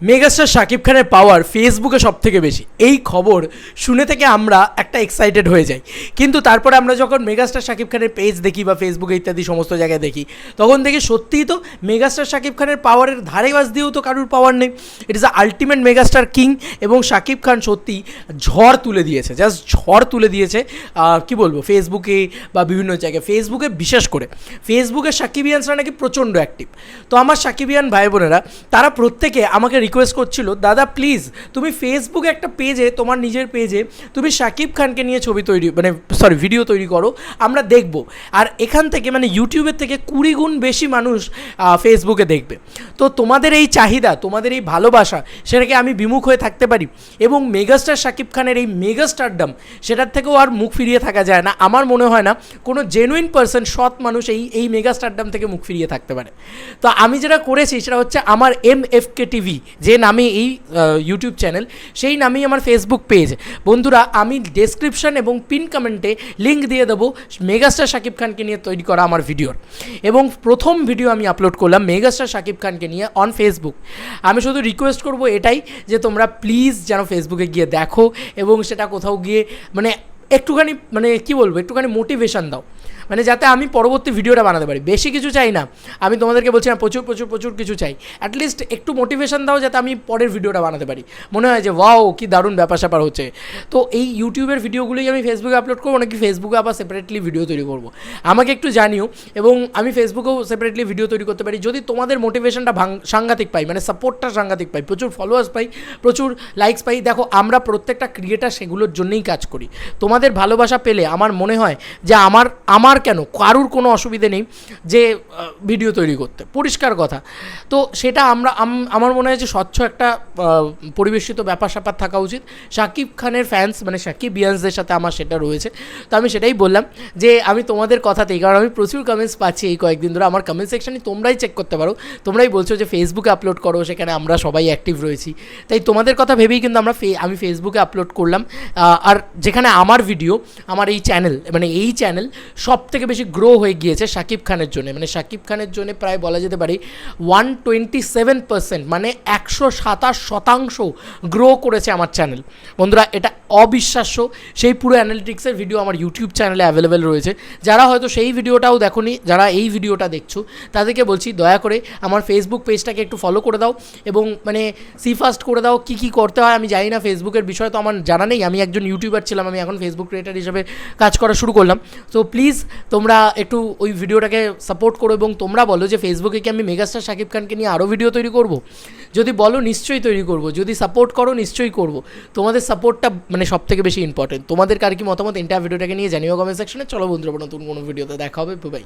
Megastar Shakib খানের পাওয়ার ফেসবুকে সব থেকে বেশি, এই খবর শুনে থেকে আমরা একটা এক্সাইটেড হয়ে যাই। কিন্তু তারপরে আমরা যখন মেগাস্টার শাকিব খানের পেজ দেখি বা ফেসবুকে ইত্যাদি সমস্ত জায়গায় দেখি, তখন দেখি সত্যিই তো মেগাস্টার শাকিব খানের পাওয়ারের ধারে বাস দিয়েও তো কারুর পাওয়ার নেই। It is the ultimate megastar king. এবং শাকিব খান সত্যি ঝড় তুলে দিয়েছে, জাস্ট ঝড় তুলে দিয়েছে। কি বলবো, ফেসবুকে বা বিভিন্ন জায়গায়, ফেসবুকে বিশেষ করে ফেসবুকে সাকিবিয়ানসরা নাকি প্রচণ্ড অ্যাক্টিভ। তো আমার সাকিবিয়ান ভাই বোনেরা তারা প্রত্যেকে আমাকে রিকোয়েস্ট করছিল, দাদা প্লিজ তুমি ফেসবুকে একটা পেজে, তোমার নিজের পেজে তুমি শাকিব খানকে নিয়ে ছবি তৈরি ভিডিও তৈরি করো, আমরা দেখব। আর এখান থেকে ইউটিউবের থেকে 20 গুণ বেশি মানুষ ফেসবুকে দেখবে। তো তোমাদের এই চাহিদা, তোমাদের এই ভালোবাসা, সেটাকে আমি বিমুখ হয়ে থাকতে পারি? এবং মেগাস্টার শাকিব খানের এই মেগাস্টারডাম, সেটার থেকেও আর মুখ ফিরিয়ে থাকা যায় না। আমার মনে হয় না কোনো জেনুইন পার্সন, সৎ মানুষ এই মেগাস্টারডাম থেকে মুখ ফিরিয়ে থাকতে পারে। তো আমি যেটা করেছি সেটা হচ্ছে আমার MFK TV যে নামে এই ইউটিউব চ্যানেল, সেই নামেই আমার ফেসবুক পেজ। বন্ধুরা, আমি ডেসক্রিপশন এবং পিন কমেন্টে লিঙ্ক দিয়ে দেবো মেগাস্টার শাকিব খানকে নিয়ে তৈরি করা আমার ভিডিওর। এবং প্রথম ভিডিও আমি আপলোড করলাম মেগাস্টার শাকিব খানকে নিয়ে অন ফেসবুক। আমি শুধু রিকোয়েস্ট করব এটাই, যে তোমরা প্লিজ যেন ফেসবুকে গিয়ে দেখো এবং সেটা কোথাও গিয়ে একটুখানি কি বলবো, একটুখানি মোটিভেশন দাও, যাতে আমি পরবর্তী ভিডিওটা বানাতে পারি। বেশি কিছু চাই না, আমি তোমাদেরকে বলছি না প্রচুর প্রচুর প্রচুর কিছু চাই, অ্যাটলিস্ট একটু মোটিভেশন দাও যাতে আমি পরের ভিডিওটা বানাতে পারি। মনে হয় যে ওয়াও কি দারুণ ব্যাপার স্যাপার হচ্ছে। তো এই ইউটিউবের ভিডিওগুলোই আমি ফেসবুকে আপলোড করবো, নাকি ফেসবুকে আবার সেপারেটলি ভিডিও তৈরি করবো, আমাকে একটু জানিও। এবং আমি ফেসবুকেও সেপারেটলি ভিডিও তৈরি করতে পারি যদি তোমাদের মোটিভেশনটা সাংঘাতিক পাই, সাপোর্টটা সাংঘাতিক পাই, প্রচুর ফলোয়ার্স পাই, প্রচুর লাইকস পাই। দেখো, আমরা প্রত্যেকটা ক্রিয়েটার সেগুলোর জন্যই কাজ করি। তোমাদের ভালোবাসা পেলে আমার মনে হয় যে আমার কেন কারুর কোনো অসুবিধে নেই যে ভিডিও তৈরি করতে, পরিষ্কার কথা। তো সেটা আমার মনে হয় যে স্বচ্ছ একটা পরিবেশিত ব্যাপার স্যাপার থাকা উচিত। শাকিব খানের ফ্যান্স সাকিবিয়ানসদের সাথে আমার সেটা রয়েছে। তো আমি সেটাই বললাম যে আমি তোমাদের কথাতেই, কারণ আমি প্রচুর কমেন্টস পাচ্ছি এই কয়েকদিন ধরে, আমার কমেন্ট সেকশানে তোমরাই চেক করতে পারো, তোমরাই বলছো যে ফেসবুকে আপলোড করো, সেখানে আমরা সবাই অ্যাক্টিভ রয়েছি। তাই তোমাদের কথা ভেবেই কিন্তু আমি ফেসবুকে আপলোড করলাম। আর যেখানে আমার ভিডিও, আমার এই চ্যানেল এই চ্যানেল সব থেকে বেশি গ্রো হয়ে গিয়েছে শাকিব খানের জন্য। শাকিব খানের জন্য প্রায় বলা যেতে পারে 127%, 127% গ্রো করেছে আমার চ্যানেল। বন্ধুরা, এটা অবিশ্বাস্য। সেই পুরো অ্যানালিটিক্সের ভিডিও আমার ইউটিউব চ্যানেলে অ্যাভেলেবেল রয়েছে। যারা হয়তো সেই ভিডিওটাও দেখোনি, যারা এই ভিডিওটা দেখছো, তাদেরকে বলছি দয়া করে আমার ফেসবুক পেজটাকে একটু ফলো করে দাও এবং সি ফার্স্ট করে দাও। কী করতে হয় আমি জানি না, ফেসবুকের বিষয়ে তো আমার জানা নেই। আমি একজন ইউটিউবার ছিলাম, আমি এখন ফেসবুক ক্রিয়েটার হিসেবে কাজ করা শুরু করলাম। তো প্লিজ তোমরা একটু ওই ভিডিওটাকে সাপোর্ট করো এবং তোমরা বলো যে ফেসবুকে কি আমি মেগাস্টার শাকিব খানকে নিয়ে আরও ভিডিও তৈরি করব। যদি বলো নিশ্চয়ই তৈরি করব, যদি সাপোর্ট করো নিশ্চয়ই করব। তোমাদের সাপোর্টটা সব থেকে বেশি ইম্পর্টেন্ট। তোমাদের কার কি মতামত এন্টার ভিডিওটাকে নিয়ে জানিও কমেন্ট সেকশনে। চলো বন্ধুরা, নতুন কোনো ভিডিওতে দেখা হবে। বাই।